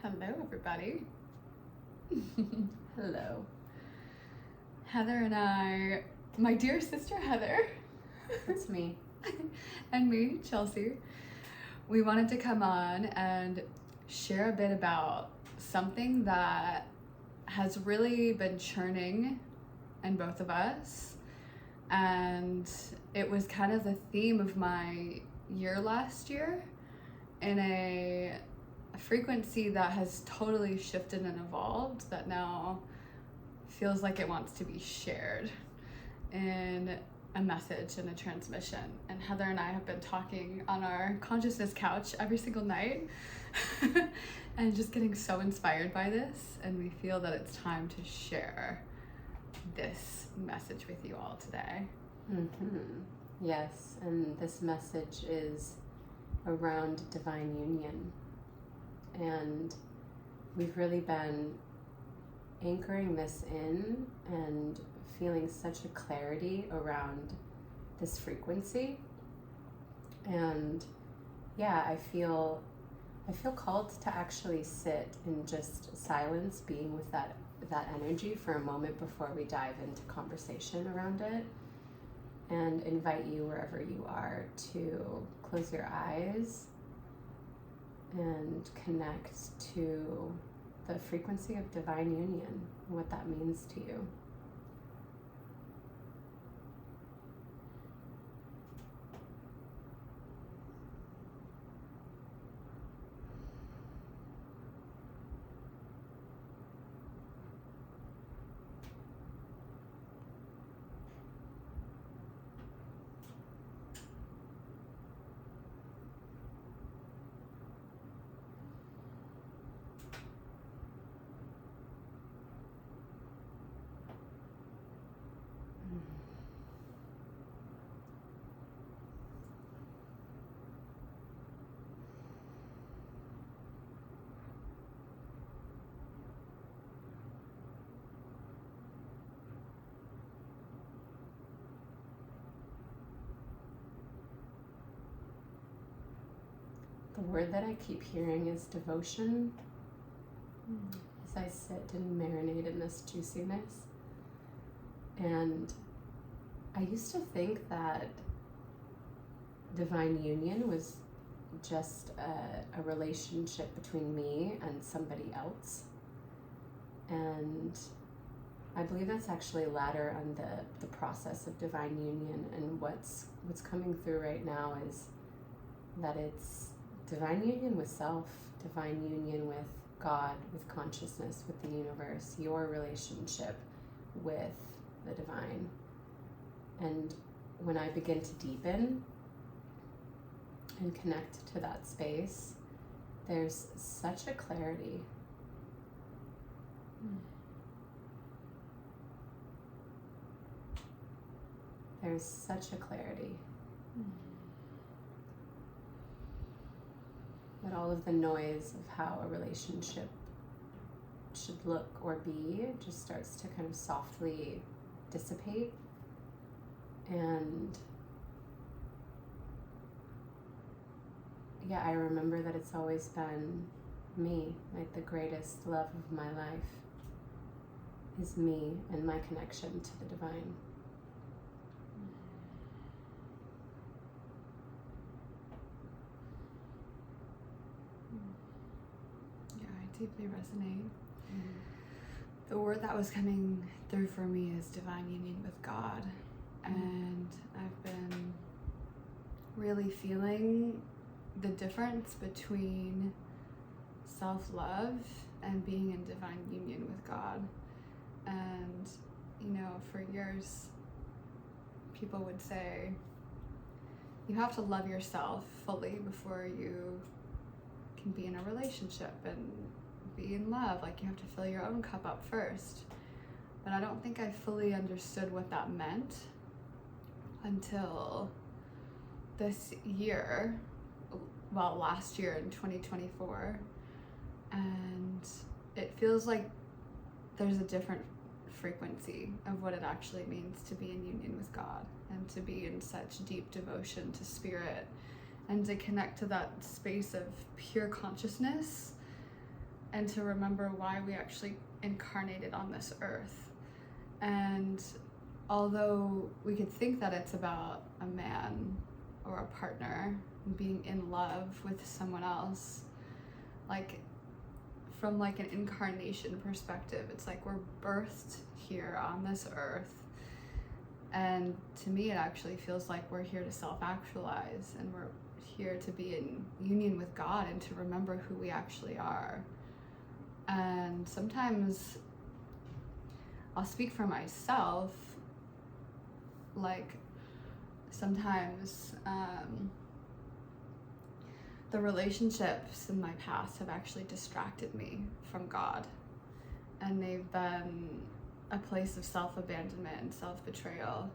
Hello, everybody. Hello. Heather and I, my dear sister Heather. That's me. And me, Chelsea. We wanted to come on and share a bit about something that has really been churning in both of us. And it was kind of the theme of my year last year in a frequency that has totally shifted and evolved, that now feels like it wants to be shared in a message and a transmission. And Heather and I have been talking on our consciousness couch every single night and just getting so inspired by this, and we feel that it's time to share this message with you all today. Yes, and this message is around divine union. And we've really been anchoring this in and feeling such a clarity around this frequency. And yeah, I feel called to actually sit in just silence, being with that energy for a moment before we dive into conversation around it, and invite you wherever you are to close your eyes and connect to the frequency of divine union, what that means to you. The word that I keep hearing is devotion, as I sit and marinate in this juiciness. And I used to think that divine union was just a relationship between me and somebody else. And I believe that's actually latter on the process of divine union. And what's coming through right now is that it's divine union with self, divine union with God, with consciousness, with the universe, your relationship with the divine. And when I begin to deepen and connect to that space, there's such a clarity. There's such a clarity. That all of the noise of how a relationship should look or be just starts to kind of softly dissipate. And yeah, I remember that it's always been me, like the greatest love of my life is me and my connection to the divine. Deeply resonate. The word that was coming through for me is divine union with God. And I've been really feeling the difference between self-love and being in divine union with God. And, for years, people would say, you have to love yourself fully before you can be in a relationship and be in love. Like, you have to fill your own cup up first. But I don't think I fully understood what that meant until this year, last year in 2024. And it feels like there's a different frequency of what it actually means to be in union with God and to be in such deep devotion to spirit and to connect to that space of pure consciousness and to remember why we actually incarnated on this earth. And although we could think that it's about a man or a partner being in love with someone else, like from like an incarnation perspective, it's like we're birthed here on this earth, and to me it actually feels like we're here to self-actualize, and we're here to be in union with God and to remember who we actually are. And sometimes I'll speak for myself, like sometimes the relationships in my past have actually distracted me from God, and they've been a place of self-abandonment, self-betrayal,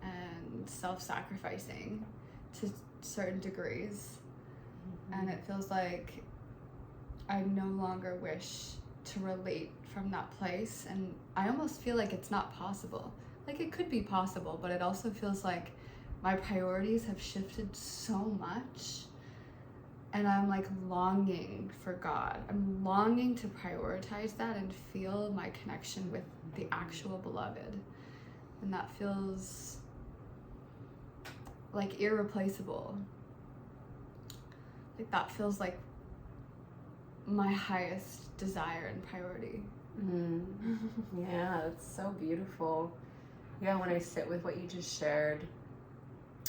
and self-sacrificing to certain degrees. And it feels like I no longer wish to relate from that place, and I almost feel like it's not possible. Like it could be possible, but it also feels like my priorities have shifted so much, and I'm like longing for God. I'm longing to prioritize that and feel my connection with the actual beloved, and that feels like irreplaceable. Like that feels like my highest desire and priority. Yeah, it's so beautiful. Yeah, when I sit with what you just shared,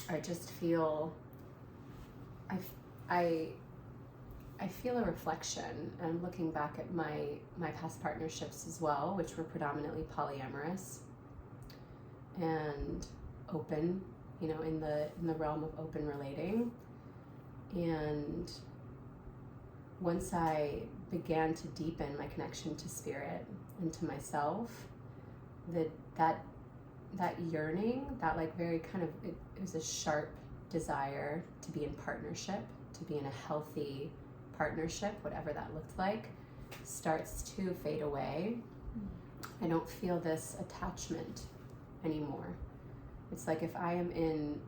I just feel I feel a reflection, and looking back at my past partnerships as well, which were predominantly polyamorous and open, you know, in the realm of open relating. And once I began to deepen my connection to spirit and to myself, that yearning, that like very kind of, it was a sharp desire to be in partnership, to be in a healthy partnership, whatever that looked like, starts to fade away. I don't feel this attachment anymore. It's like if I am in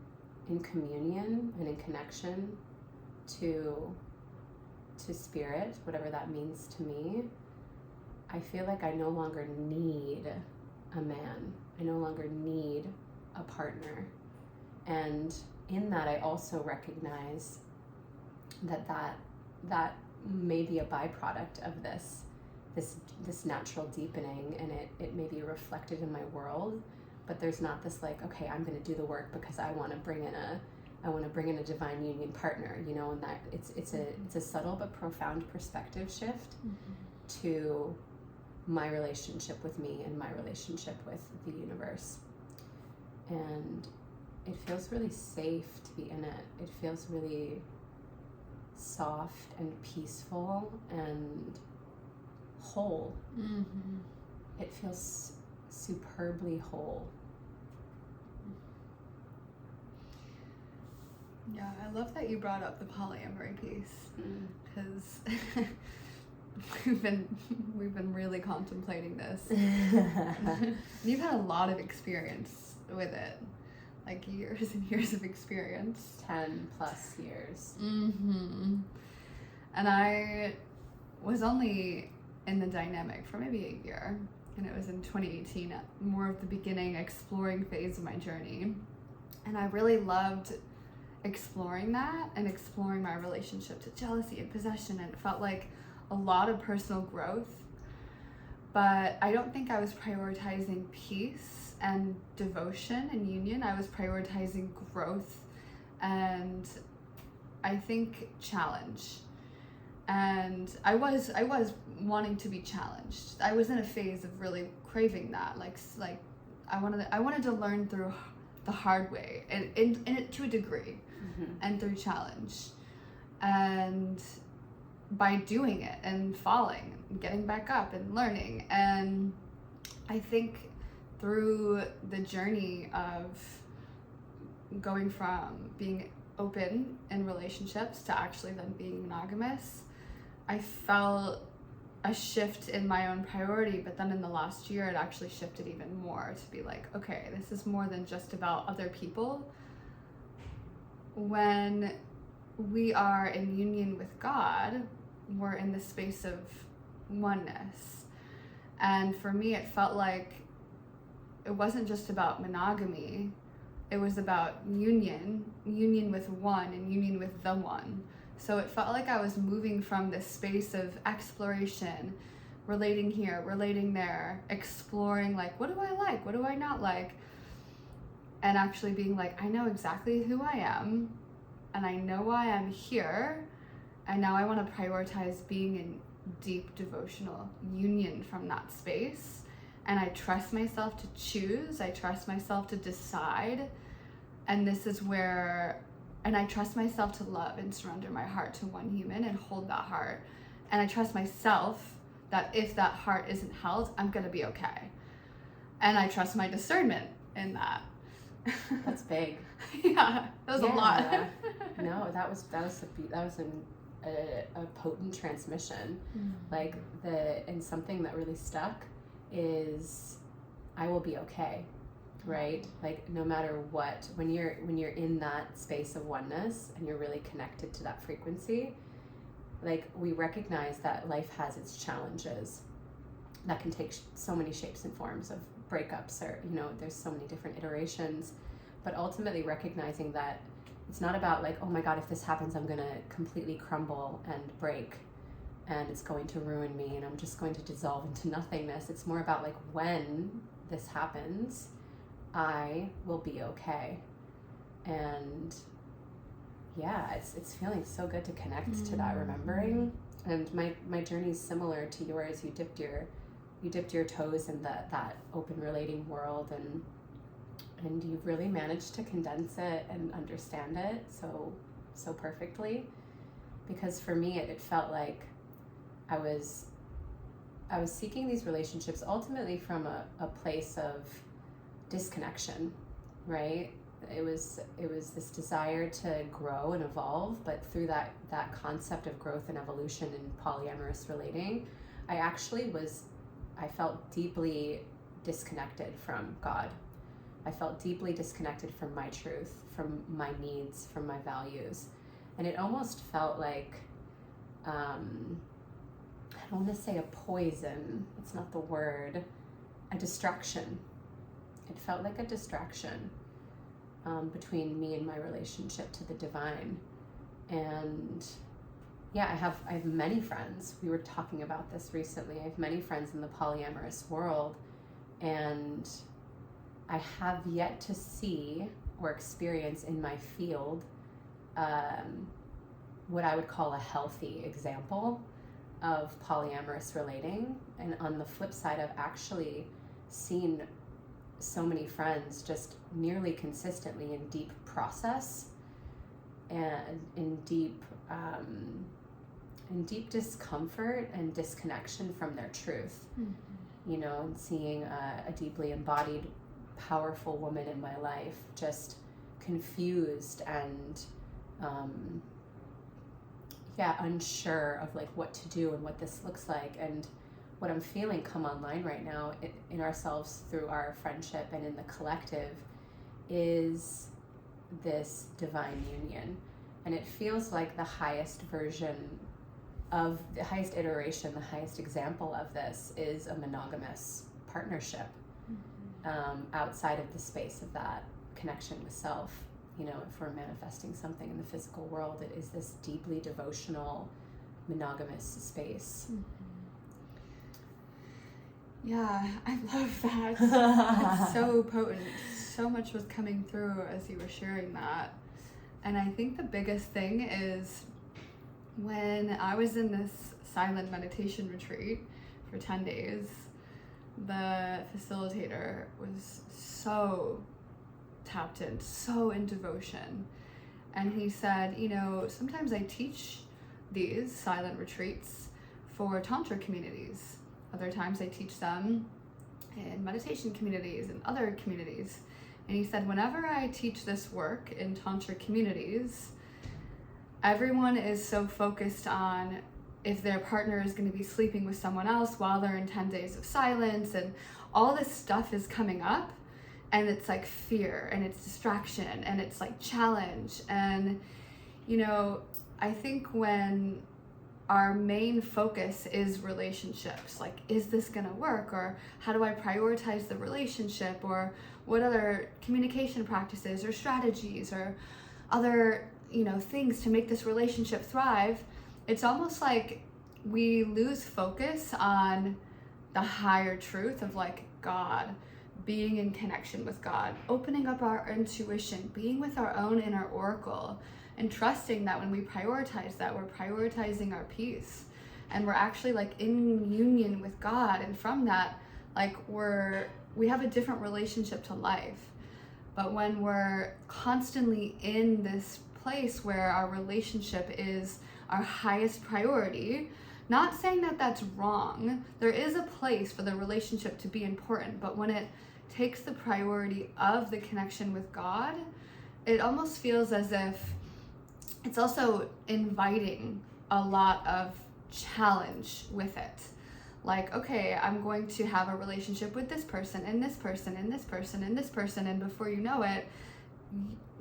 communion and in connection to spirit, whatever that means to me, I feel like I no longer need a man. I no longer need a partner. And in that, I also recognize that may be a byproduct of this natural deepening, and it may be reflected in my world, but there's not this like, okay, I'm going to do the work because I want to bring in a divine union partner, you know. And that it's a subtle but profound perspective shift to my relationship with me and my relationship with the universe. And it feels really safe to be in it. It feels really soft and peaceful and whole. It feels superbly whole. Yeah, I love that you brought up the polyamory piece, because we've been really contemplating this. You've had a lot of experience with it, like years and years of experience. 10 plus years. And I was only in the dynamic for maybe a year, and it was in 2018, more of the beginning exploring phase of my journey. And I really loved exploring that and exploring my relationship to jealousy and possession, and it felt like a lot of personal growth. But I don't think I was prioritizing peace and devotion and union. I was prioritizing growth and I think challenge. And I was wanting to be challenged. I was in a phase of really craving that. Like I wanted to learn through the hard way, and it to a degree, and through challenge. And by doing it and falling and getting back up and learning. And I think through the journey of going from being open in relationships to actually then being monogamous, I felt a shift in my own priority. But then in the last year, it actually shifted even more to be like, okay, this is more than just about other people. When we are in union with God, we're in the space of oneness. And for me, it felt like it wasn't just about monogamy. It was about union with one and union with the one. So it felt like I was moving from this space of exploration, relating here, relating there, exploring like, what do I like? What do I not like? And actually being like, I know exactly who I am and I know why I'm here. And now I want to prioritize being in deep devotional union from that space. And I trust myself to choose. I trust myself to decide. And this is where, and I trust myself to love and surrender my heart to one human and hold that heart. And I trust myself that if that heart isn't held, I'm going to be okay. And I trust my discernment in that. That's big. Yeah, that was a lot. No, that was a potent transmission. Like and something that really stuck is I will be okay, right? Like no matter what, when you're in that space of oneness and you're really connected to that frequency, like we recognize that life has its challenges that can take so many shapes and forms of breakups, or there's so many different iterations, but ultimately recognizing that it's not about like, oh my God, if this happens, I'm gonna completely crumble and break and it's going to ruin me and I'm just going to dissolve into nothingness. It's more about like, when this happens, I will be okay. And yeah, it's feeling so good to connect to that remembering. And my journey is similar to yours. You dipped your toes in that open relating world, and you've really managed to condense it and understand it so perfectly. Because for me, it felt like I was seeking these relationships ultimately from a place of disconnection, right? It was this desire to grow and evolve, but through that concept of growth and evolution in polyamorous relating, I felt deeply disconnected from God. I felt deeply disconnected from my truth, from my needs, from my values. And it almost felt like, I don't want to say a poison, it's not the word, a distraction. It felt like a distraction between me and my relationship to the divine. And yeah, I have many friends. We were talking about this recently. I have many friends in the polyamorous world, and I have yet to see or experience in my field what I would call a healthy example of polyamorous relating. And on the flip side, I've actually seen so many friends just nearly consistently in deep process and in deep discomfort and disconnection from their truth. And seeing a deeply embodied, powerful woman in my life just confused and unsure of like what to do and what this looks like. And what I'm feeling come online right now in ourselves through our friendship and in the collective is this divine union. And it feels like the highest version of the highest iteration, the highest example of this is a monogamous partnership. Outside of the space of that connection with self. If we're manifesting something in the physical world, it is this deeply devotional, monogamous space. Yeah, I love that. It's so potent. So much was coming through as you were sharing that. And I think the biggest thing is when I was in this silent meditation retreat for 10 days, the facilitator was so tapped in, so in devotion. And he said, sometimes I teach these silent retreats for Tantra communities. Other times I teach them in meditation communities and other communities. And he said, whenever I teach this work in Tantra communities, everyone is so focused on if their partner is going to be sleeping with someone else while they're in 10 days of silence, and all this stuff is coming up, and it's like fear and it's distraction and it's like challenge. And I think when our main focus is relationships. Like, is this gonna work? Or how do I prioritize the relationship? Or what other communication practices or strategies or other, things to make this relationship thrive? It's almost like we lose focus on the higher truth of like God, being in connection with God, opening up our intuition, being with our own inner oracle, and trusting that when we prioritize that, we're prioritizing our peace, and we're actually like in union with God. And from that, like we have a different relationship to life. But when we're constantly in this place where our relationship is our highest priority, not saying that that's wrong, there is a place for the relationship to be important, but when it takes the priority of the connection with God, it almost feels as if it's also inviting a lot of challenge with it. Like, okay, I'm going to have a relationship with this person and this person and this person and this person, and before you know it,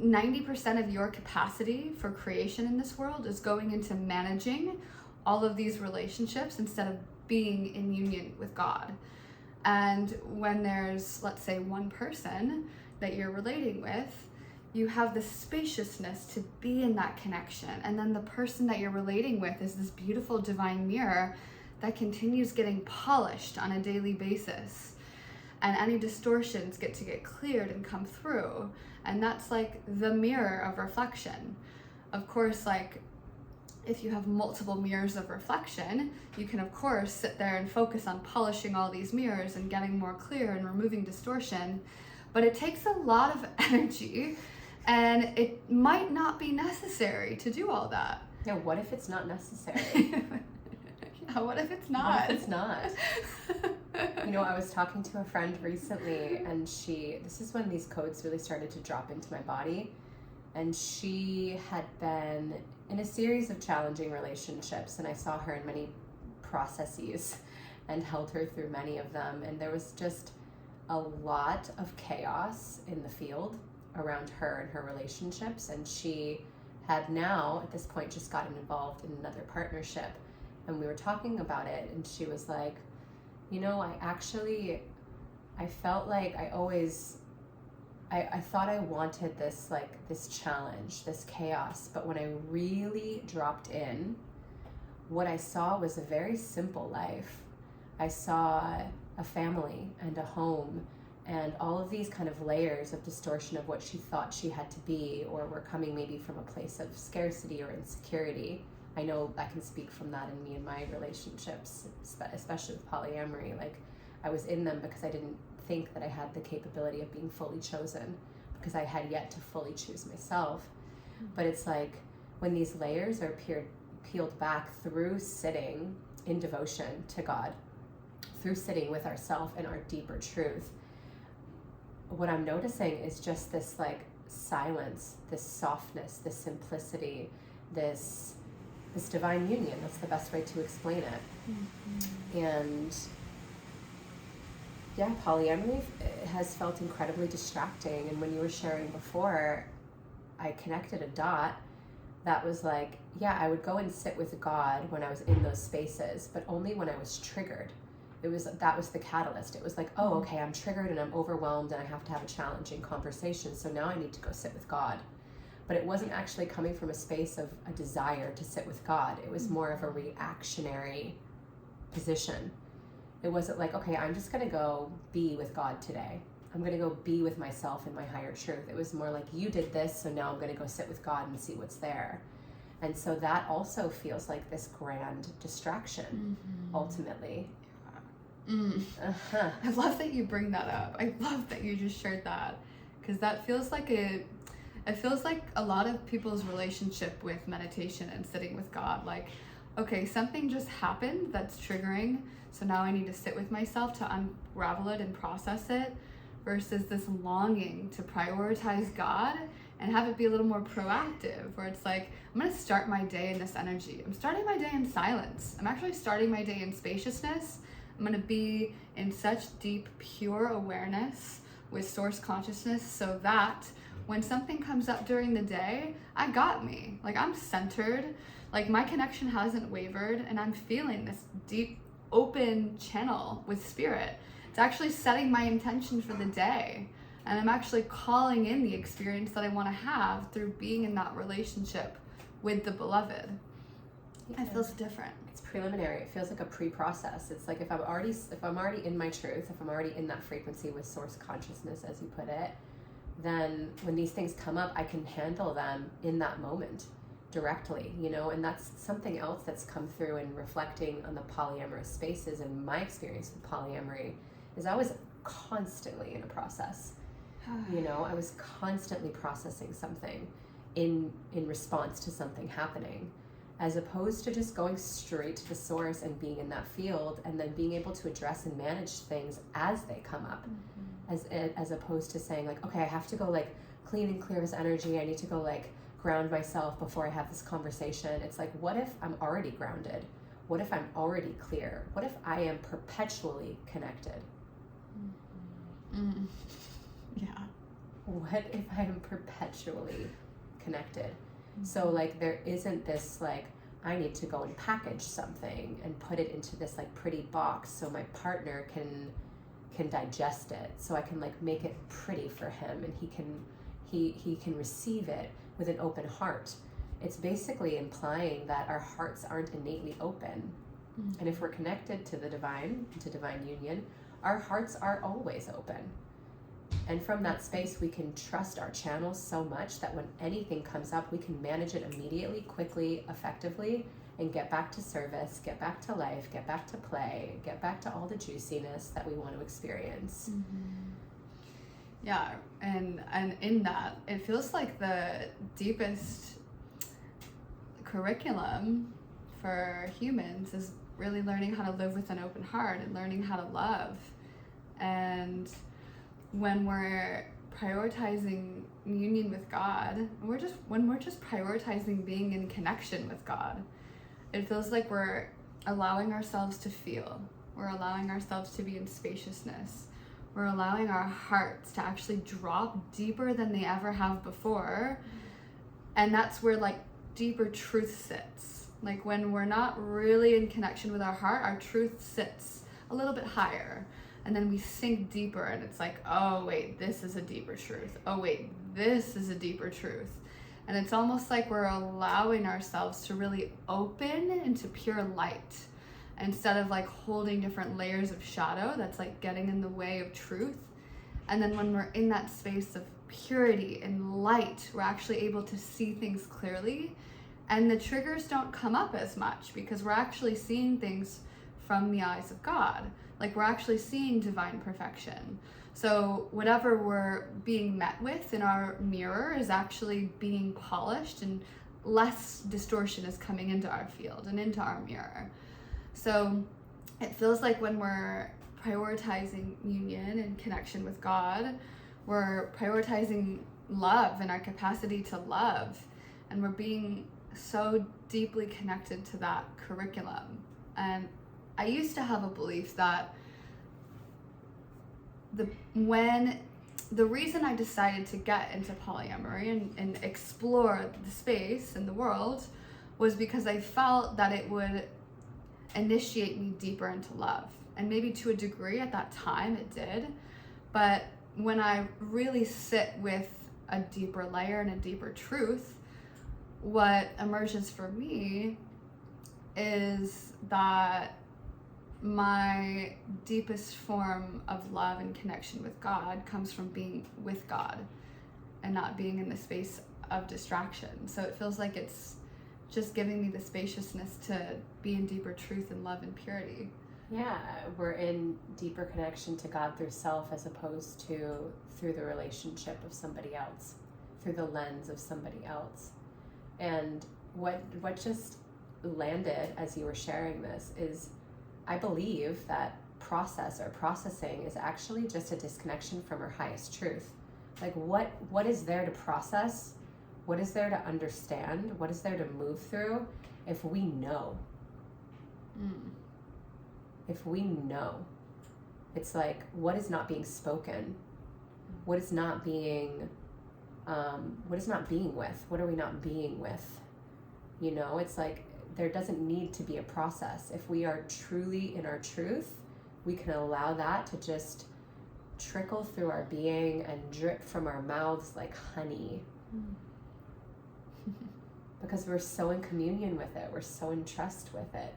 90% of your capacity for creation in this world is going into managing all of these relationships instead of being in union with God. And when there's, let's say, one person that you're relating with, you have the spaciousness to be in that connection. And then the person that you're relating with is this beautiful divine mirror that continues getting polished on a daily basis. And any distortions get cleared and come through. And that's like the mirror of reflection. Of course, like, if you have multiple mirrors of reflection, you can of course sit there and focus on polishing all these mirrors and getting more clear and removing distortion. But it takes a lot of energy, and it might not be necessary to do all that. Yeah, what if it's not necessary? Yeah, what if it's not? What if it's not? I was talking to a friend recently, and this is when these codes really started to drop into my body, and she had been in a series of challenging relationships, and I saw her in many processes and held her through many of them, and there was just a lot of chaos in the field around her and her relationships. And she had now at this point just gotten involved in another partnership, and we were talking about it, and she was like, I felt like I thought I wanted this challenge, this chaos, but when I really dropped in, what I saw was a very simple life. I saw a family and a home and all of these kind of layers of distortion of what she thought she had to be, or were coming maybe from a place of scarcity or insecurity. I know I can speak from that in me and my relationships, especially with polyamory. Like, I was in them because I didn't think that I had the capability of being fully chosen, because I had yet to fully choose myself. But it's like when these layers are peeled back through sitting in devotion to God, through sitting with ourself and our deeper truth, what I'm noticing is just this like silence, this softness, this simplicity, this divine union. That's the best way to explain it. Mm-hmm. And yeah, polyamory has felt incredibly distracting. And when you were sharing before, I connected a dot that was like, yeah, I would go and sit with God when I was in those spaces, but only when I was triggered. That was the catalyst. It was like, oh, okay, I'm triggered and I'm overwhelmed and I have to have a challenging conversation. So now I need to go sit with God. But it wasn't actually coming from a space of a desire to sit with God. It was more of a reactionary position. It wasn't like, okay, I'm just going to go be with God today. I'm going to go be with myself in my higher truth. It was more like, you did this, so now I'm going to go sit with God and see what's there. And so that also feels like this grand distraction, ultimately. I love that you bring that up. I love that you just shared that, because that feels like it feels like a lot of people's relationship with meditation and sitting with God. Like, okay, something just happened that's triggering, so now I need to sit with myself to unravel it and process it, versus this longing to prioritize God and have it be a little more proactive, where it's like, I'm going to start my day in this energy. I'm starting my day in silence. I'm actually starting my day in spaciousness. I'm going to be in such deep, pure awareness with source consciousness, so that when something comes up during the day, I got me. Like, I'm centered, Like my connection hasn't wavered, and I'm feeling this deep open channel with spirit. It's actually setting my intention for the day, and I'm actually calling in the experience that I want to have through being in that relationship with the beloved. Yeah. It feels different. It's preliminary. It feels like a pre-process. It's like if I'm already in my truth, if I'm already in that frequency with source consciousness, as you put it, then when these things come up, I can handle them in that moment directly, you know. And that's something else that's come through in reflecting on the polyamorous spaces. And my experience with polyamory is I was constantly in a process. You know, I was constantly processing something in response to something happening, as opposed to just going straight to the source and being in that field and then being able to address and manage things as they come up. As opposed to saying like, okay, I have to go like clean and clear this energy. I need to go like ground myself before I have this conversation. It's like, what if I'm already grounded? What if I'm already clear? What if I am perpetually connected? Yeah. What if I am perpetually connected? So like there isn't this like, I need to go and package something and put it into this like pretty box so my partner can digest it, so I can like make it pretty for him and he can receive it with an open heart. It's basically implying that our hearts aren't innately open. And if we're connected to the divine, to divine union, our hearts are always open. And from that space, we can trust our channels so much that when anything comes up, we can manage it immediately, quickly, effectively, and get back to service, get back to life, get back to play, get back to all the juiciness that we want to experience. Yeah, and in that, it feels like the deepest curriculum for humans is really learning how to live with an open heart and learning how to love. And when we're prioritizing union with God, when we're just prioritizing being in connection with God, it feels like we're allowing ourselves to feel. We're allowing ourselves to be in spaciousness. We're allowing our hearts to actually drop deeper than they ever have before. And that's where like deeper truth sits. Like when we're not really in connection with our heart, our truth sits a little bit higher. And then we sink deeper and it's like, oh wait, this is a deeper truth. Oh wait, this is a deeper truth. And it's almost like we're allowing ourselves to really open into pure light instead of like holding different layers of shadow that's like getting in the way of truth. And then when we're in that space of purity and light, we're actually able to see things clearly. And the triggers don't come up as much because we're actually seeing things from the eyes of God. Like we're actually seeing divine perfection. So whatever we're being met with in our mirror is actually being polished and less distortion is coming into our field and into our mirror. So it feels like when we're prioritizing union and connection with God, we're prioritizing love and our capacity to love. And we're being so deeply connected to that curriculum. And I used to have a belief that the reason I decided to get into polyamory and explore the space and the world was because I felt that it would initiate me deeper into love. And maybe to a degree at that time it did. But when I really sit with a deeper layer and a deeper truth, what emerges for me is that my deepest form of love and connection with God comes from being with God and not being in the space of distraction. So it feels like it's just giving me the spaciousness to be in deeper truth and love and purity. Yeah, we're in deeper connection to God through self as opposed to through the relationship of somebody else, through the lens of somebody else. And what just landed as you were sharing this is, I believe that processing is actually just a disconnection from our highest truth. Like what is there to process? What is there to understand? What is there to move through if we know? If we know. It's like, what is not being spoken? What is not being with? What are we not being with? You know, it's like there doesn't need to be a process. If we are truly in our truth, we can allow that to just trickle through our being and drip from our mouths like honey. Because we're so in communion with it. We're so in trust with it.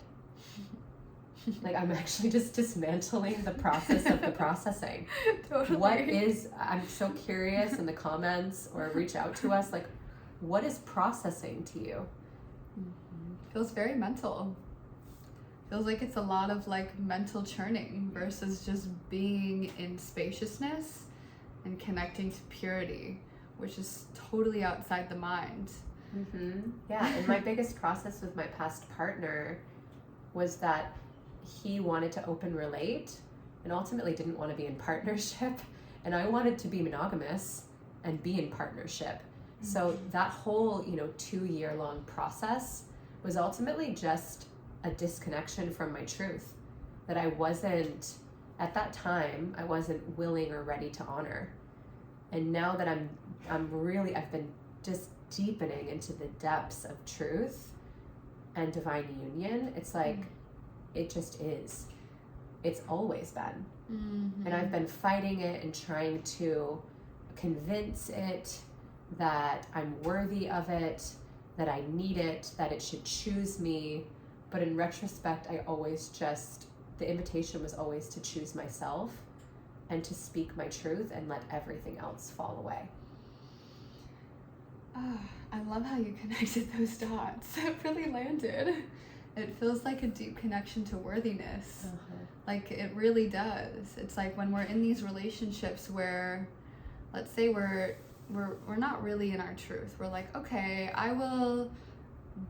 Like, I'm actually just dismantling the process of the processing. Totally. I'm so curious in the comments or reach out to us, like, what is processing to you? Feels very mental. Feels like it's a lot of like mental churning versus just being in spaciousness and connecting to purity, which is totally outside the mind. Yeah, and my biggest process with my past partner was that he wanted to open relate and ultimately didn't want to be in partnership, and I wanted to be monogamous and be in partnership. So that whole 2-year long process was ultimately just a disconnection from my truth that I wasn't, at that time, I wasn't willing or ready to honor. And now that I've been just deepening into the depths of truth and divine union, it's like, it just is. It's always been. And I've been fighting it and trying to convince it that I'm worthy of it, that I need it, that it should choose me. But in retrospect, the invitation was always to choose myself and to speak my truth and let everything else fall away. I love how you connected those dots. It really landed. It feels like a deep connection to worthiness. Like, it really does. It's like when we're in these relationships where, let's say we're not really in our truth. We're like, okay, I will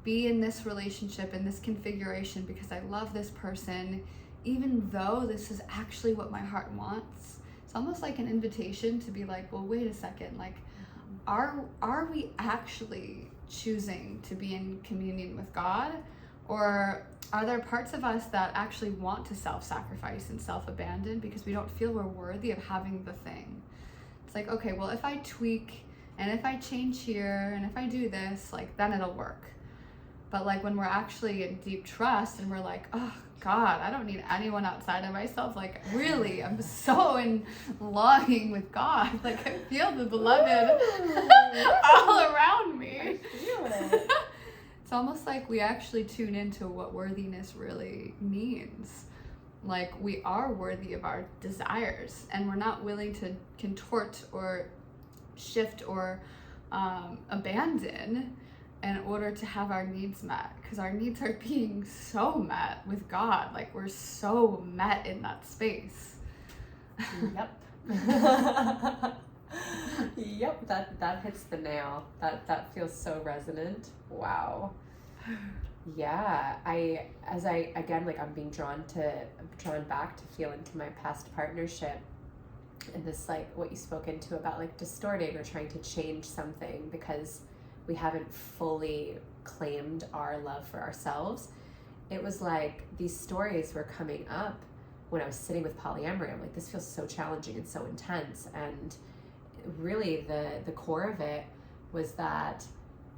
be in this relationship, in this configuration, because I love this person, even though this is actually what my heart wants. It's almost like an invitation to be like, well, wait a second, like, are we actually choosing to be in communion with God? Or are there parts of us that actually want to self-sacrifice and self-abandon because we don't feel we're worthy of having the thing? It's like, okay, well, if I tweak and if I change here and if I do this, like, then it'll work. But like when we're actually in deep trust and we're like, oh God, I don't need anyone outside of myself. Like, really, I'm so in longing with God. Like, I feel the beloved all around me. I feel it. It's almost like we actually tune into what worthiness really means. Like, we are worthy of our desires, and we're not willing to contort or shift or abandon in order to have our needs met, because our needs are being so met with God. Like, we're so met in that space. Yep. Yep, that hits the nail. That feels so resonant. Wow. Yeah, I'm being drawn back to feel into my past partnership, and this, like, what you spoke into about, like, distorting or trying to change something because we haven't fully claimed our love for ourselves. It was like these stories were coming up when I was sitting with polyamory. I'm like, this feels so challenging and so intense. And really the core of it was that,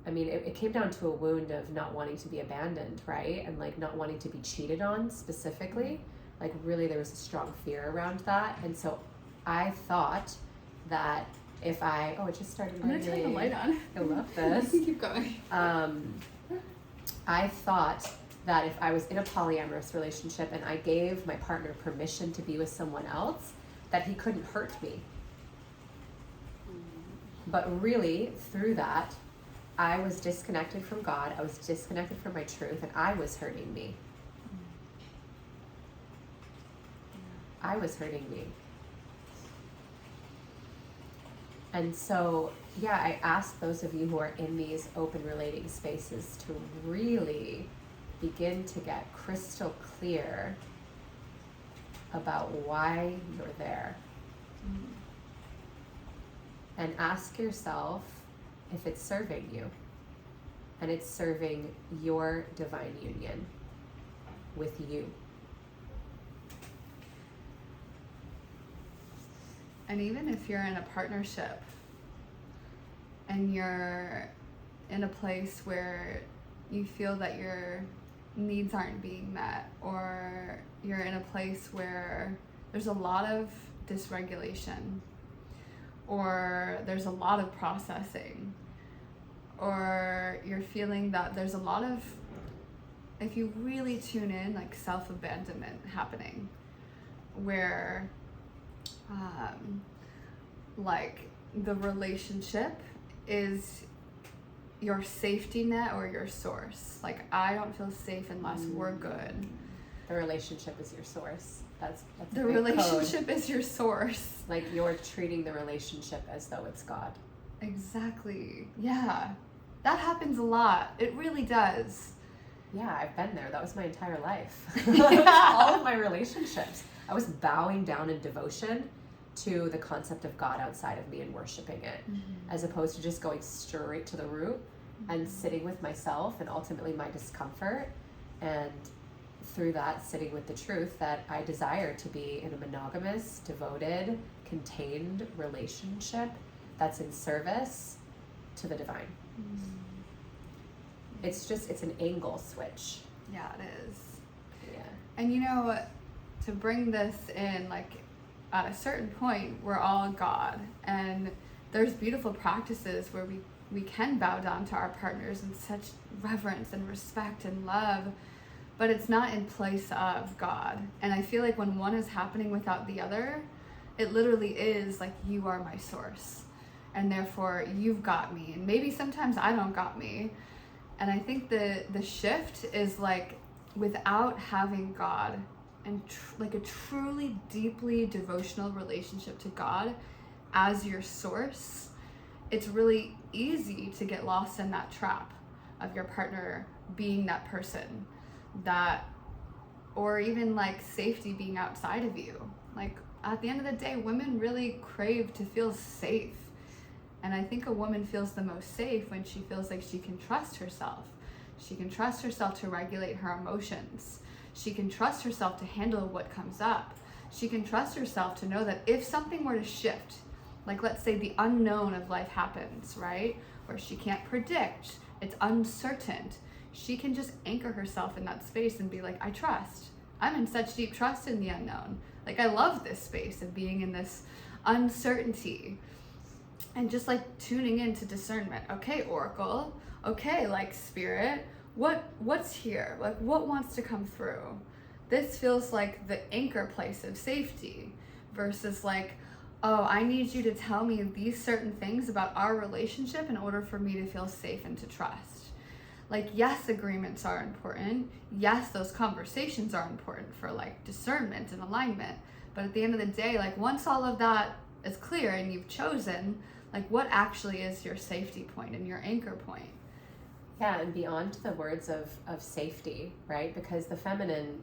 I mean, it came down to a wound of not wanting to be abandoned, right? And like not wanting to be cheated on specifically. Like, really, there was a strong fear around that. And so I thought that if it just started I'm going to turn the light on. I love this. Keep going. I thought that if I was in a polyamorous relationship and I gave my partner permission to be with someone else, that he couldn't hurt me. But really, through that, I was disconnected from God, I was disconnected from my truth, and I was hurting me. I was hurting me. And so, yeah, I ask those of you who are in these open relating spaces to really begin to get crystal clear about why you're there. And ask yourself if it's serving you, and it's serving your divine union with you. And even if you're in a partnership and you're in a place where you feel that your needs aren't being met, or you're in a place where there's a lot of dysregulation, or there's a lot of processing, or you're feeling that there's a lot of, if you really tune in, like self-abandonment happening, where like the relationship is your safety net or your source. Like, I don't feel safe unless we're good. The relationship is your source. That's the relationship is your source. Like, you're treating the relationship as though it's God. Exactly. Yeah. That happens a lot. It really does. Yeah, I've been there. That was my entire life. Yeah. All of my relationships. I was bowing down in devotion to the concept of God outside of me and worshiping it, as opposed to just going straight to the root and sitting with myself and ultimately my discomfort, and through that sitting with the truth that I desire to be in a monogamous, devoted, contained relationship that's in service to the divine. It's an angle switch. Yeah, it is. Yeah. And you know, to bring this in, like, at a certain point, we're all God, and there's beautiful practices where we can bow down to our partners in such reverence and respect and love, but it's not in place of God. And I feel like when one is happening without the other, it literally is like, you are my source, and therefore you've got me, and maybe sometimes I don't got me. And I think the shift is like, without having God and like a truly deeply devotional relationship to God as your source, it's really easy to get lost in that trap of your partner being that person that, or even like safety being outside of you. Like, at the end of the day, women really crave to feel safe. And I think a woman feels the most safe when she feels like she can trust herself. She can trust herself to regulate her emotions. She can trust herself to handle what comes up. She can trust herself to know that if something were to shift, like let's say the unknown of life happens, right? Where she can't predict, it's uncertain. She can just anchor herself in that space and be like, I trust. I'm in such deep trust in the unknown. Like, I love this space of being in this uncertainty. And just like tuning into discernment. Okay, Oracle. Okay, like Spirit. What's here? Like, what wants to come through? This feels like the anchor place of safety versus like, oh, I need you to tell me these certain things about our relationship in order for me to feel safe and to trust. Like, yes, agreements are important. Yes, those conversations are important for like discernment and alignment. But at the end of the day, like, once all of that is clear and you've chosen, like, what actually is your safety point and your anchor point? Yeah, and beyond the words of safety, right? Because the feminine,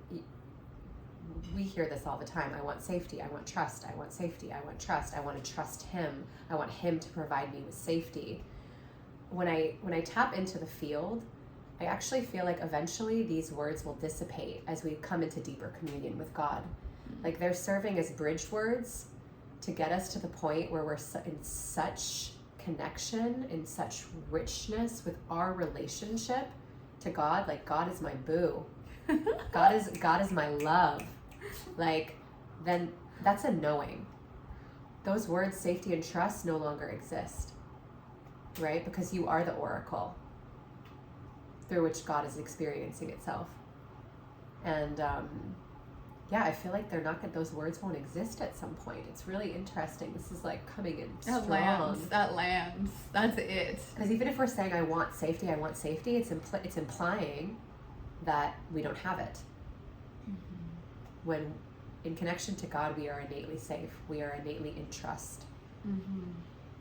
we hear this all the time. I want safety, I want trust, I want safety, I want trust, I want to trust him, I want him to provide me with safety. When I tap into the field, I actually feel like eventually these words will dissipate as we come into deeper communion with God. Like, they're serving as bridge words to get us to the point where we're in such connection, in such richness with our relationship to God. Like, God is my boo. God is my love. Like, then that's a knowing. Those words, safety and trust, no longer exist, right? Because you are the oracle through which God is experiencing itself. And yeah, I feel like those words won't exist at some point. It's really interesting. This is like coming in strong. That lands. That's it. Because even if we're saying I want safety, it's implying that we don't have it. When in connection to God, we are innately safe. We are innately in trust.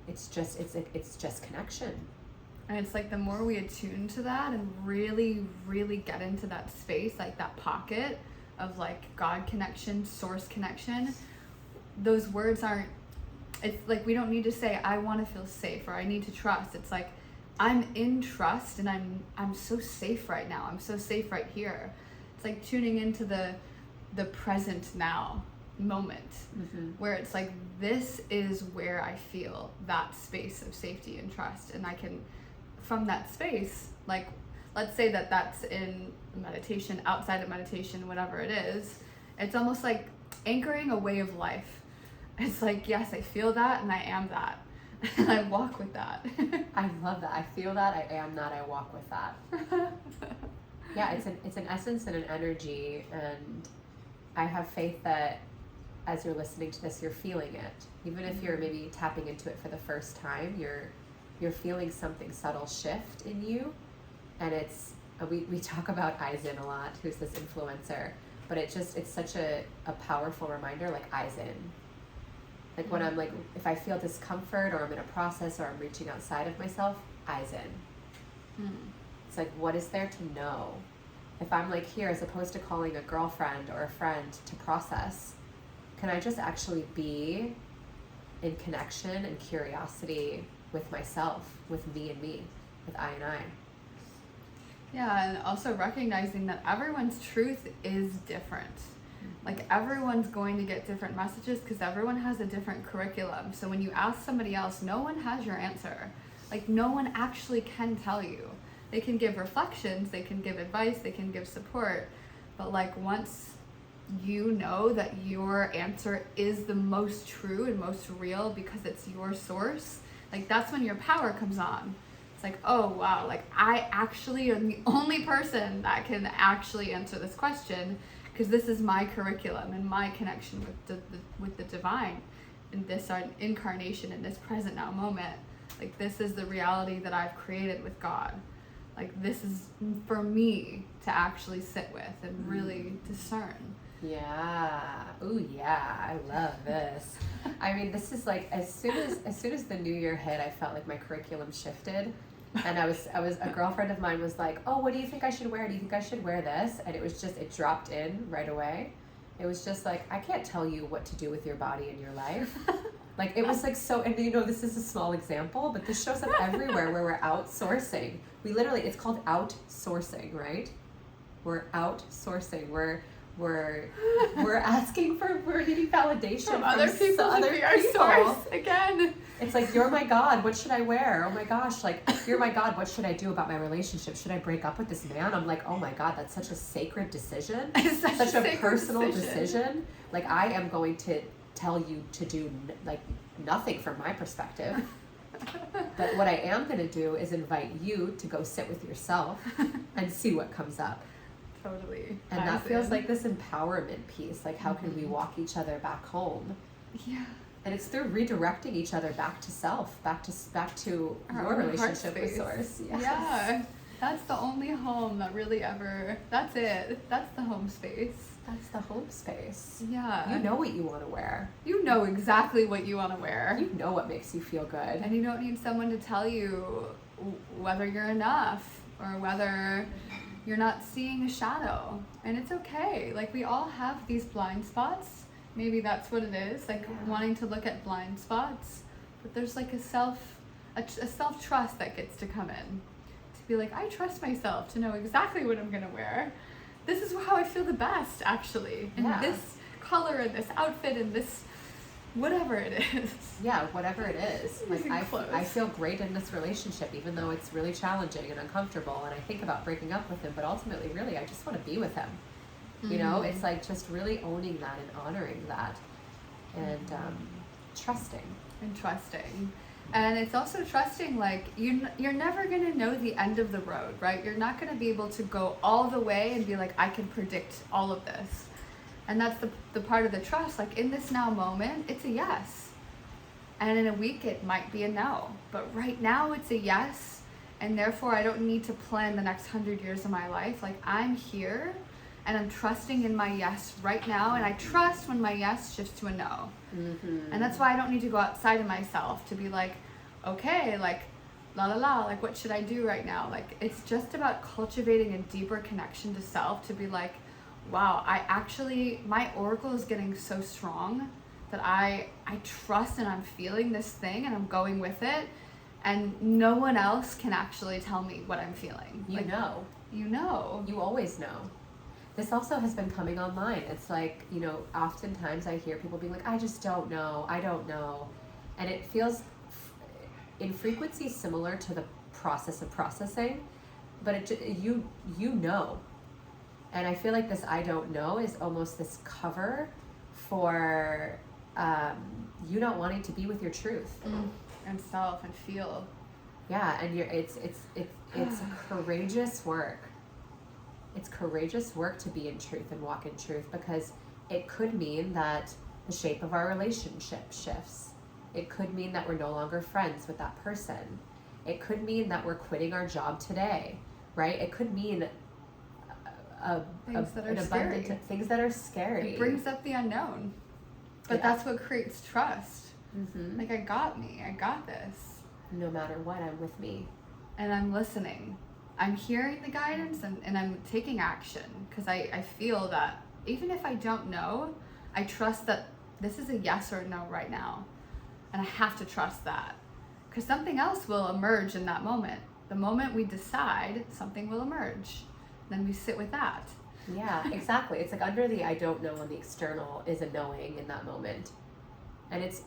It's just connection. And it's like, the more we attune to that and really, really get into that space, like that pocket of like God connection, source connection, those words aren't, it's like, we don't need to say, I want to feel safe or I need to trust. It's like, I'm in trust and I'm so safe right now. I'm so safe right here. It's like tuning into the present now moment, where it's like, this is where I feel that space of safety and trust. And I can, from that space, like let's say that that's in meditation, outside of meditation, whatever it is, it's almost like anchoring a way of life. It's like, yes, I feel that and I am that. And I walk with that. I love that. I feel that, I am that, I walk with that. Yeah, it's an essence and an energy, and I have faith that as you're listening to this, you're feeling it. Even if you're maybe tapping into it for the first time, you're feeling something subtle shift in you. And it's, we talk about Aizen a lot, who's this influencer, but it's such a powerful reminder, like eyes in. Like when I'm like, if I feel discomfort or I'm in a process or I'm reaching outside of myself, eyes in. It's like, what is there to know? If I'm like here, as opposed to calling a girlfriend or a friend to process, can I just actually be in connection and curiosity with myself, with me and me, with I and I? Yeah, and also recognizing that everyone's truth is different. Like everyone's going to get different messages because everyone has a different curriculum. So when you ask somebody else, no one has your answer. Like no one actually can tell you. They can give reflections, they can give advice, they can give support. But like once you know that your answer is the most true and most real because it's your source, like that's when your power comes on. It's like, oh wow, like I actually am the only person that can actually answer this question because this is my curriculum and my connection with the divine in this incarnation in this present now moment. Like this is the reality that I've created with God. Like this is for me to actually sit with and really discern. Yeah. Ooh, yeah. I love this. I mean, this is like as soon as the new year hit, I felt like my curriculum shifted, and I was a girlfriend of mine was like, "Oh, what do you think I should wear? Do you think I should wear this?" And it dropped in right away. It was just like, I can't tell you what to do with your body and your life. Like it was like so, and this is a small example, but this shows up everywhere where we're outsourcing. We literally, it's called outsourcing, right? We're outsourcing. We're asking for, we're needing validation from other people to be our source again. It's like, you're my God, what should I wear? Oh my gosh, like, you're my God, what should I do about my relationship? Should I break up with this man? I'm like, oh my God, that's such a sacred decision. It's such a personal decision. Like, I am going to tell you to do like nothing from my perspective. But what I am going to do is invite you to go sit with yourself and see what comes up. Totally. And that feels like this empowerment piece. Like, how can we walk each other back home? Yeah. And it's through redirecting each other back to self, back to your relationship with Source. Yes. Yeah. That's the only home that really ever, that's it. That's the home space. That's the home space. Yeah. You know what you want to wear. You know exactly what you want to wear. You know what makes you feel good. And you don't need someone to tell you whether you're enough or whether you're not seeing a shadow. And it's okay. Like, we all have these blind spots. Maybe that's what it is, like wanting to look at blind spots. But there's like a self-trust that gets to come in. To be like, I trust myself to know exactly what I'm gonna wear. This is how I feel the best, actually. In this color, and this outfit, and this whatever it is. Yeah, whatever it is. Like, I feel great in this relationship, even though it's really challenging and uncomfortable, and I think about breaking up with him, but ultimately, really, I just want to be with him. You know, it's like just really owning that and honoring that, and trusting. And trusting. And it's also trusting, like, you're never going to know the end of the road, right? You're not going to be able to go all the way and be like, I can predict all of this. And that's the part of the trust. Like, in this now moment, it's a yes. And in a week, it might be a no. But right now, it's a yes. And therefore, I don't need to plan the next 100 years of my life. Like, I'm here, and I'm trusting in my yes right now. And I trust when my yes shifts to a no. Mm-hmm. And that's why I don't need to go outside of myself to be like, okay, like, la la la, like, what should I do right now? Like, it's just about cultivating a deeper connection to self, to be like, wow, my oracle is getting so strong that I trust and I'm feeling this thing and I'm going with it, and no one else can actually tell me what I'm feeling. You know. You always know. This also has been coming online. It's like, you know, oftentimes I hear people being like, I just don't know. I don't know. And it feels in frequency similar to the process of processing, but you know. And I feel like this I don't know is almost this cover for you not wanting to be with your truth. And self and feel. Yeah, and it's courageous work. It's courageous work to be in truth and walk in truth, because it could mean that the shape of our relationship shifts. It could mean that we're no longer friends with that person. It could mean that we're quitting our job today, right? It could mean things that are scary. Things that are scary. It brings up the unknown. But that's what creates trust. Like, I got this. No matter what, I'm with me. And I'm listening. I'm hearing the guidance and I'm taking action, because I feel that even if I don't know, I trust that this is a yes or no right now. And I have to trust that, because something else will emerge in that moment. The moment we decide, something will emerge. Then we sit with that. Yeah, exactly. It's like under the I don't know on the external is a knowing in that moment. And it's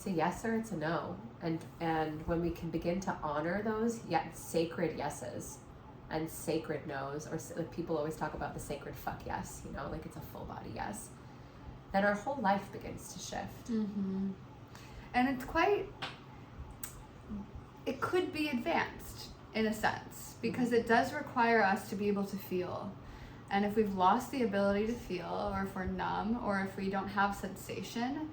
a yes or it's a no. And when we can begin to honor those sacred yeses and sacred no's, or like people always talk about the sacred fuck yes, you know, like it's a full body yes, then our whole life begins to shift. And it's it could be advanced in a sense, because it does require us to be able to feel. And if we've lost the ability to feel, or if we're numb, or if we don't have sensation,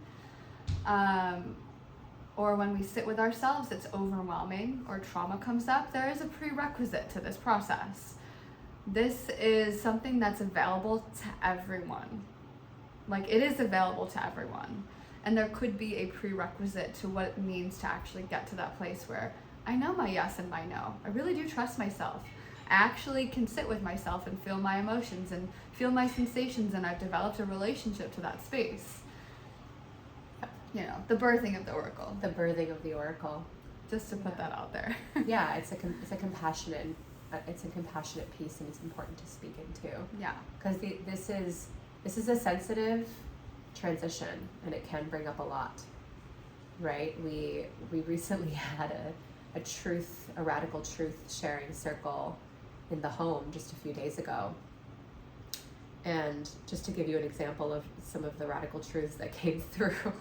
or when we sit with ourselves, it's overwhelming, or trauma comes up, there is a prerequisite to this process. This is something that's available to everyone. Like, it is available to everyone. And there could be a prerequisite to what it means to actually get to that place where I know my yes and my no. I really do trust myself. I actually can sit with myself and feel my emotions and feel my sensations, and I've developed a relationship to that space. You know, the birthing of the oracle. The birthing of the oracle. Just to put that out there. Yeah, it's a compassionate piece, and it's important to speak into. Yeah. Because this is a sensitive transition, and it can bring up a lot, right? We recently had a radical truth sharing circle in the home just a few days ago. And just to give you an example of some of the radical truths that came through,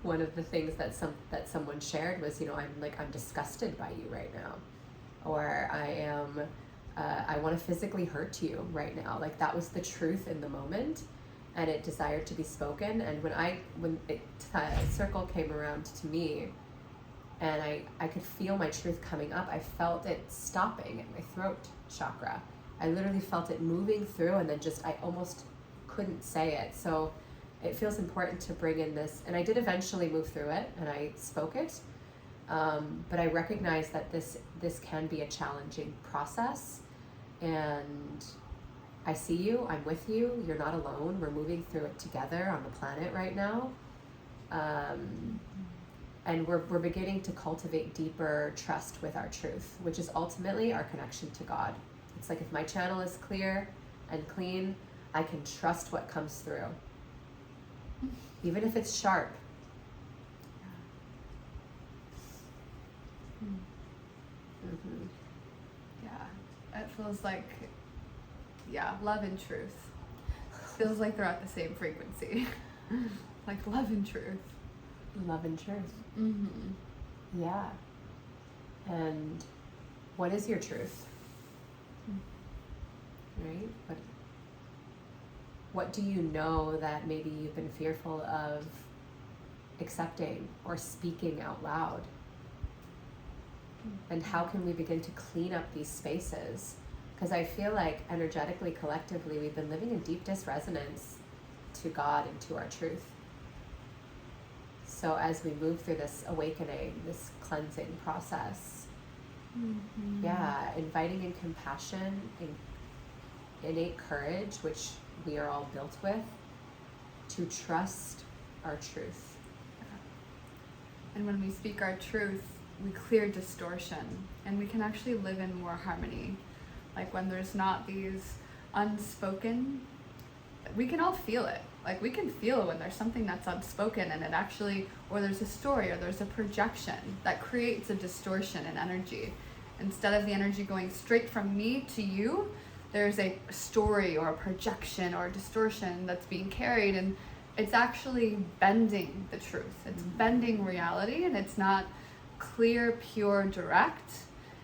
one of the things that someone shared was, you know, I'm disgusted by you right now, or I want to physically hurt you right now. Like, that was the truth in the moment, and it desired to be spoken. And when the circle came around to me, and I could feel my truth coming up, I felt it stopping at my throat chakra. I literally felt it moving through, and then I almost couldn't say it. So it feels important to bring in this, and I did eventually move through it, and I spoke it. But I recognize that this can be a challenging process, and I see you, I'm with you, you're not alone, we're moving through it together on the planet right now. And we're beginning to cultivate deeper trust with our truth, which is ultimately our connection to God. It's like, if my channel is clear and clean, I can trust what comes through, even if it's sharp. Yeah, it feels like, love and truth. Feels like they're at the same frequency. Like love and truth. Love and truth. Yeah. And what is your truth? Right? What do you know that maybe you've been fearful of accepting or speaking out loud? And how can we begin to clean up these spaces? Because I feel like energetically, collectively, we've been living in deep disresonance to God and to our truth. So as we move through this awakening, this cleansing process, inviting in compassion, in innate courage, which we are all built with, to trust our truth. And when we speak our truth, we clear distortion, and we can actually live in more harmony. Like, when there's not these unspoken, we can all feel it. Like, we can feel when there's something that's unspoken, and it actually, or there's a story, or there's a projection that creates a distortion in energy. Instead of the energy going straight from me to you, there's a story or a projection or a distortion that's being carried, and it's actually bending the truth. It's bending reality, and it's not clear, pure, direct.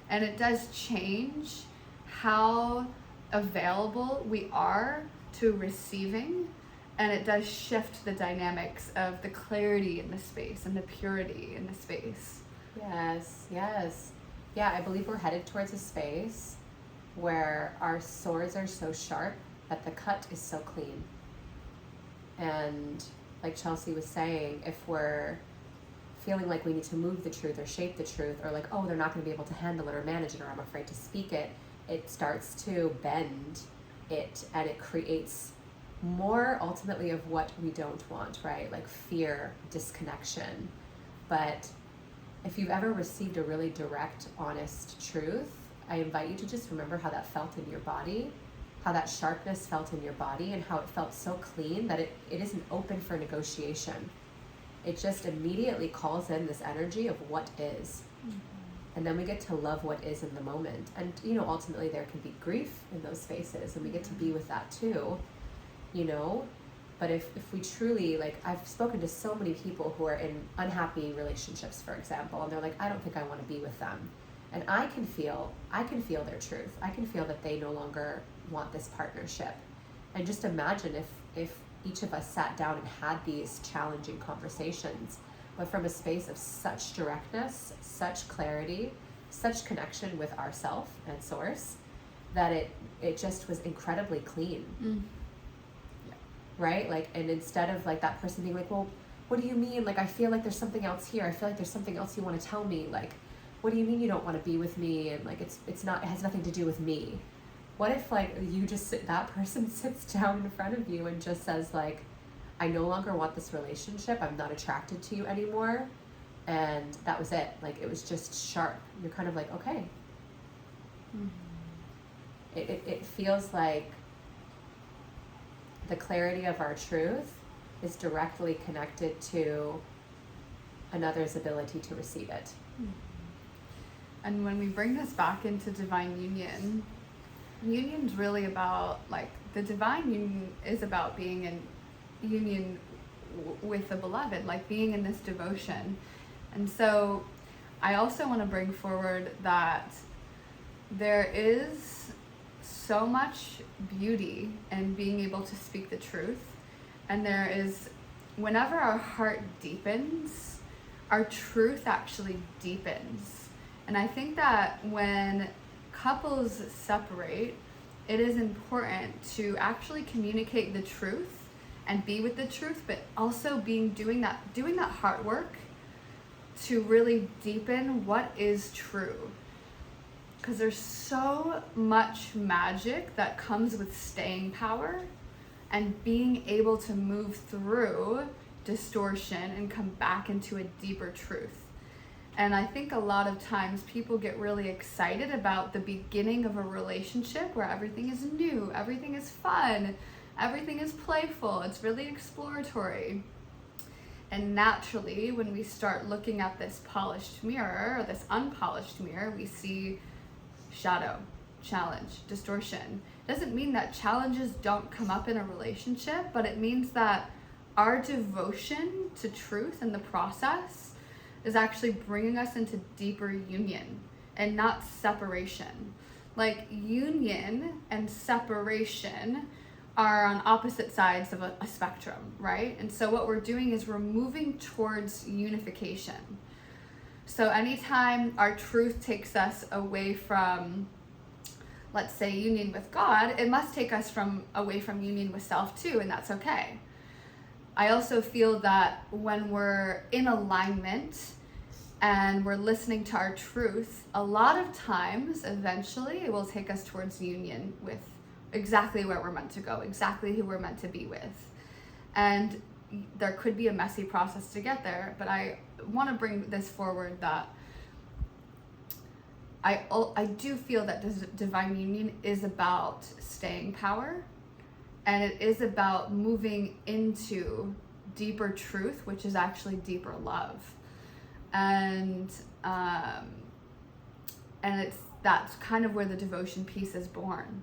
And it does change how available we are to receiving, and it does shift the dynamics of the clarity in the space and the purity in the space. Yes. Yeah, I believe we're headed towards a space where our swords are so sharp that the cut is so clean. And like Chelsea was saying, if we're feeling like we need to move the truth or shape the truth, or like, oh, they're not going to be able to handle it or manage it, or I'm afraid to speak it, it starts to bend it, and it creates more ultimately of what we don't want, right? Like fear, disconnection. But if you've ever received a really direct, honest truth, I invite you to just remember how that felt in your body, how that sharpness felt in your body, and how it felt so clean that it isn't open for negotiation. It just immediately calls in this energy of what is. Mm-hmm. And then we get to love what is in the moment. And, you know, ultimately there can be grief in those spaces, and we get to be with that too, you know? But if we truly, like, I've spoken to so many people who are in unhappy relationships, for example, and they're like, I don't think I want to be with them. And I can feel their truth. I can feel that they no longer want this partnership. And just imagine if each of us sat down and had these challenging conversations, but from a space of such directness, such clarity, such connection with ourself and source, that it just was incredibly clean. Yeah. Right? Like, and instead of like that person being like, well, what do you mean? Like, I feel like there's something else here. I feel like there's something else you want to tell me. Like, what do you mean you don't want to be with me? And like, it has nothing to do with me. What if like that person sits down in front of you and just says like, I no longer want this relationship. I'm not attracted to you anymore. And that was it. Like, it was just sharp. You're kind of like, okay. Mm-hmm. It feels like the clarity of our truth is directly connected to another's ability to receive it. Mm-hmm. And when we bring this back into divine union, union's really about, like, the divine union is about being in union with the beloved, like being in this devotion. And so I also want to bring forward that there is so much beauty in being able to speak the truth. And there is, whenever our heart deepens, our truth actually deepens. And I think that when couples separate, it is important to actually communicate the truth and be with the truth, but also doing that heart work to really deepen what is true. Because there's so much magic that comes with staying power and being able to move through distortion and come back into a deeper truth. And I think a lot of times people get really excited about the beginning of a relationship where everything is new, everything is fun, everything is playful, it's really exploratory. And naturally, when we start looking at this polished mirror or this unpolished mirror, we see shadow, challenge, distortion. Doesn't mean that challenges don't come up in a relationship, but it means that our devotion to truth and the process is actually bringing us into deeper union and not separation. Like, union and separation are on opposite sides of a spectrum, right? And so what we're doing is we're moving towards unification. So anytime our truth takes us away from, let's say, union with God, it must take us away from union with self too, and that's okay. I also feel that when we're in alignment and we're listening to our truth, a lot of times, eventually, it will take us towards union with exactly where we're meant to go, exactly who we're meant to be with. And there could be a messy process to get there, but I want to bring this forward that I do feel that this divine union is about staying power, and it is about moving into deeper truth, which is actually deeper love. And And that's kind of where the devotion piece is born.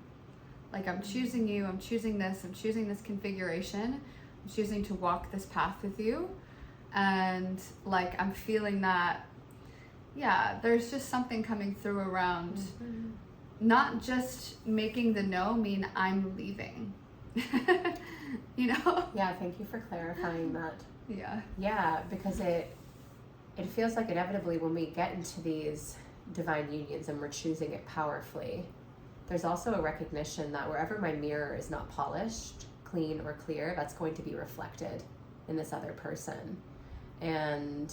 Like, I'm choosing you, I'm choosing this configuration, I'm choosing to walk this path with you. And like, I'm feeling that, yeah, there's just something coming through around not just making the no mean I'm leaving. You know? Yeah, thank you for clarifying that. Yeah. Yeah, because it feels like inevitably when we get into these divine unions and we're choosing it powerfully, there's also a recognition that wherever my mirror is not polished, clean, or clear, that's going to be reflected in this other person. And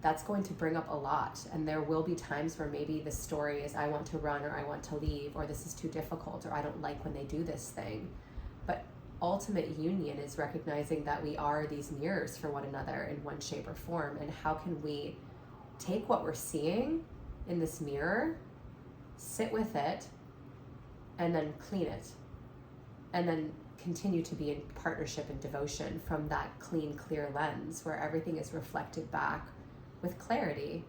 that's going to bring up a lot. And there will be times where maybe the story is I want to run, or I want to leave, or this is too difficult, or I don't like when they do this thing. But ultimate union is recognizing that we are these mirrors for one another in one shape or form. And how can we take what we're seeing in this mirror, sit with it, and then clean it, and then continue to be in partnership and devotion from that clean, clear lens where everything is reflected back with clarity.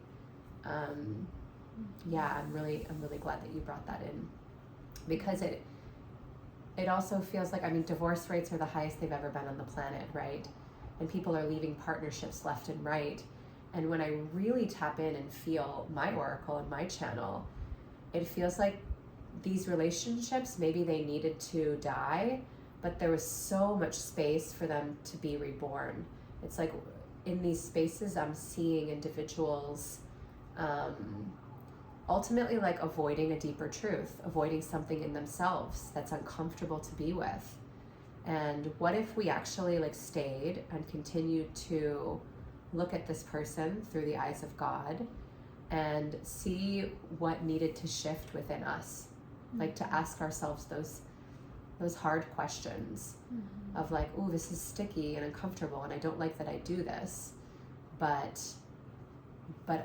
Yeah, I'm really glad that you brought that in, because it also feels like, I mean, divorce rates are the highest they've ever been on the planet, right? And people are leaving partnerships left and right. And when I really tap in and feel my oracle and my channel, it feels like these relationships, maybe they needed to die, but there was so much space for them to be reborn. It's like in these spaces I'm seeing individuals ultimately like avoiding a deeper truth, avoiding something in themselves that's uncomfortable to be with. And what if we actually like stayed and continued to look at this person through the eyes of God and see what needed to shift within us? Like to ask ourselves those hard questions of like, oh, this is sticky and uncomfortable and I don't like that I do this. But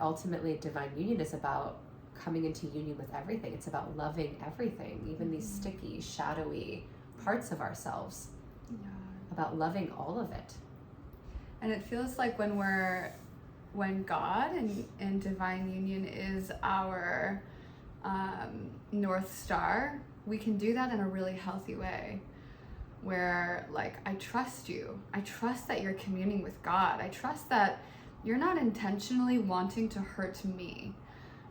ultimately divine union is about coming into union with everything. It's about loving everything, even these sticky, shadowy parts of ourselves. Yeah. About loving all of it. And it feels like when God and divine union is our North Star, we can do that in a really healthy way where like, I trust you. I trust that you're communing with God. I trust that you're not intentionally wanting to hurt me,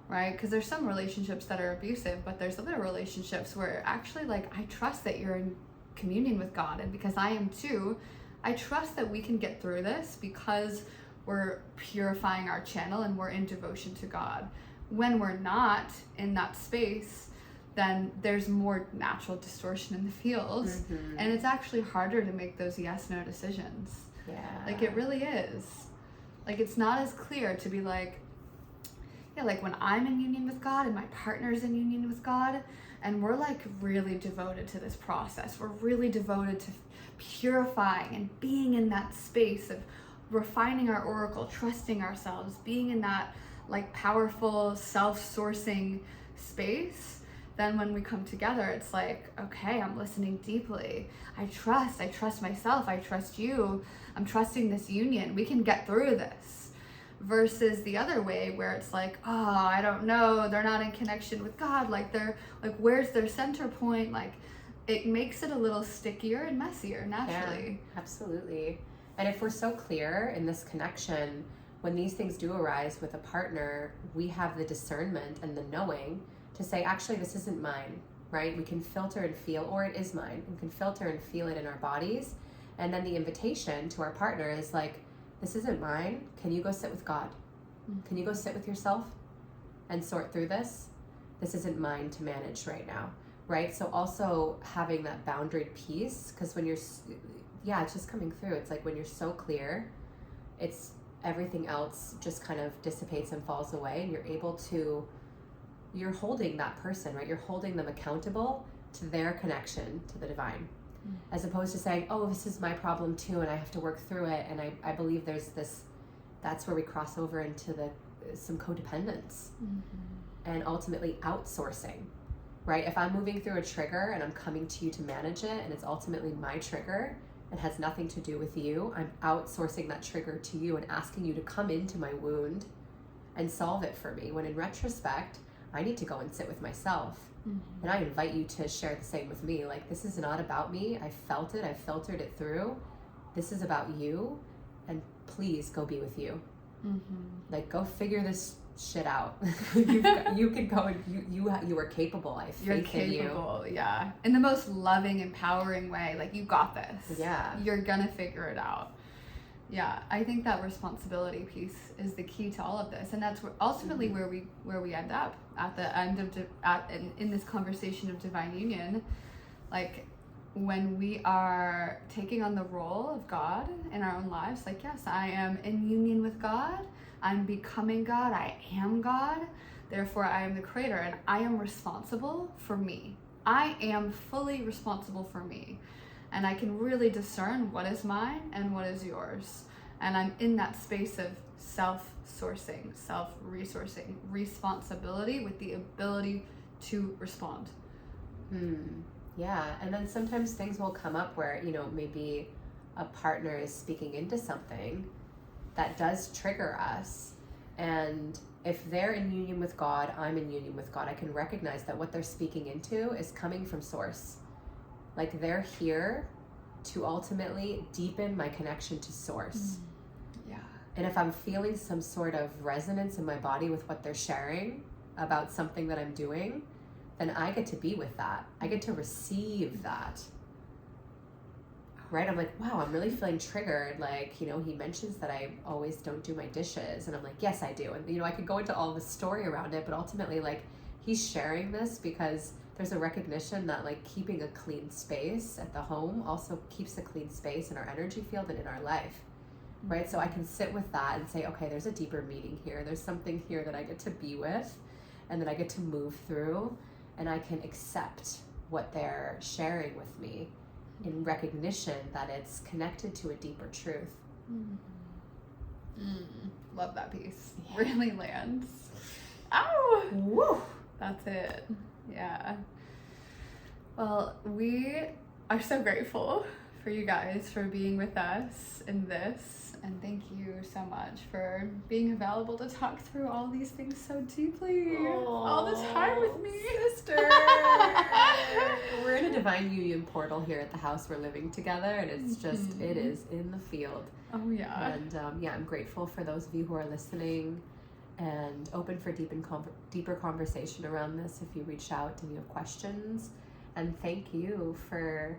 right? Because there's some relationships that are abusive, but there's other relationships where actually like, I trust that you're in communion with God, and because I am too, I trust that we can get through this because we're purifying our channel and we're in devotion to God. When we're not in that space, then there's more natural distortion in the fields, and it's actually harder to make those yes/no decisions. Yeah. Like it really is. Like it's not as clear to be like, yeah, like when I'm in union with God and my partner's in union with God, and we're like really devoted to this process. We're really devoted to purifying and being in that space of refining our oracle, trusting ourselves, being in that like powerful self-sourcing space. Then when we come together, it's like, okay, I'm listening deeply. I trust myself. I trust you. I'm trusting this union. We can get through this. Versus the other way where it's like, oh, I don't know. They're not in connection with God. Like they're like, where's their center point? Like it makes it a little stickier and messier naturally. Yeah, absolutely. And if we're so clear in this connection, when these things do arise with a partner, we have the discernment and the knowing to say, actually, this isn't mine, right? We can filter and feel, or it is mine. We can filter and feel it in our bodies. And then the invitation to our partner is like, this isn't mine. Can you go sit with God? Can you go sit with yourself and sort through this? This isn't mine to manage right now, right? So also having that boundaried piece, because when you're, it's just coming through. It's like when you're so clear, it's everything else just kind of dissipates and falls away, and you're holding that person, right? You're holding them accountable to their connection to the divine, as opposed to saying, oh, this is my problem too, and I have to work through it. And I believe there's this, that's where we cross over into some codependence and ultimately outsourcing, right? If I'm moving through a trigger and I'm coming to you to manage it, and it's ultimately my trigger, it has nothing to do with you, I'm outsourcing that trigger to you and asking you to come into my wound and solve it for me, when in retrospect, I need to go and sit with myself. And I invite you to share the same with me. Like, this is not about me. I felt it. I filtered it through. This is about you. And please go be with you. Like, go figure this shit out. You can go and you are capable. I have faith in you. You're capable, yeah. In the most loving, empowering way. Like, you got this. Yeah. You're gonna figure it out. Yeah, I think that responsibility piece is the key to all of this, and that's ultimately where we end up at the end of in this conversation of divine union. Like, when we are taking on the role of God in our own lives, like, yes, I am in union with God. I'm becoming God. I am God. Therefore, I am the creator, and I am responsible for me. I am fully responsible for me. And I can really discern what is mine and what is yours. And I'm in that space of self-sourcing, self-resourcing, responsibility with the ability to respond. Yeah, and then sometimes things will come up where, maybe a partner is speaking into something that does trigger us. And if they're in union with God, I'm in union with God. I can recognize that what they're speaking into is coming from source. Like, they're here to ultimately deepen my connection to source. Yeah. And if I'm feeling some sort of resonance in my body with what they're sharing about something that I'm doing, then I get to be with that. I get to receive that. Right? I'm like, wow, I'm really feeling triggered. Like, he mentions that I always don't do my dishes. And I'm like, yes, I do. And, I could go into all the story around it, but ultimately, like, he's sharing this because there's a recognition that, like, keeping a clean space at the home also keeps a clean space in our energy field and in our life, right? So I can sit with that and say, okay, there's a deeper meaning here. There's something here that I get to be with and that I get to move through, and I can accept what they're sharing with me in recognition that it's connected to a deeper truth. Love that piece. Yeah. Really lands. Ow! Woo! That's it. Yeah. Well, we are so grateful for you guys for being with us in this, and thank you so much for being available to talk through all these things so deeply all the time with me, sister. We're in a divine union portal here at the house we're living together, and it's just it is in the field. Oh yeah. And I'm grateful for those of you who are listening and open for deeper conversation around this if you reach out and you have questions. And thank you for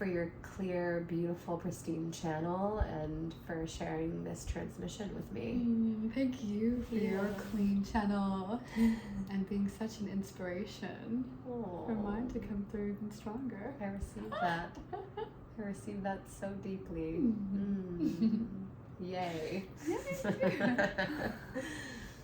your clear, beautiful, pristine channel and for sharing this transmission with me. Thank you for your clean channel and being such an inspiration for mine to come through even stronger. I received that. I received that so deeply. Yay. Yay.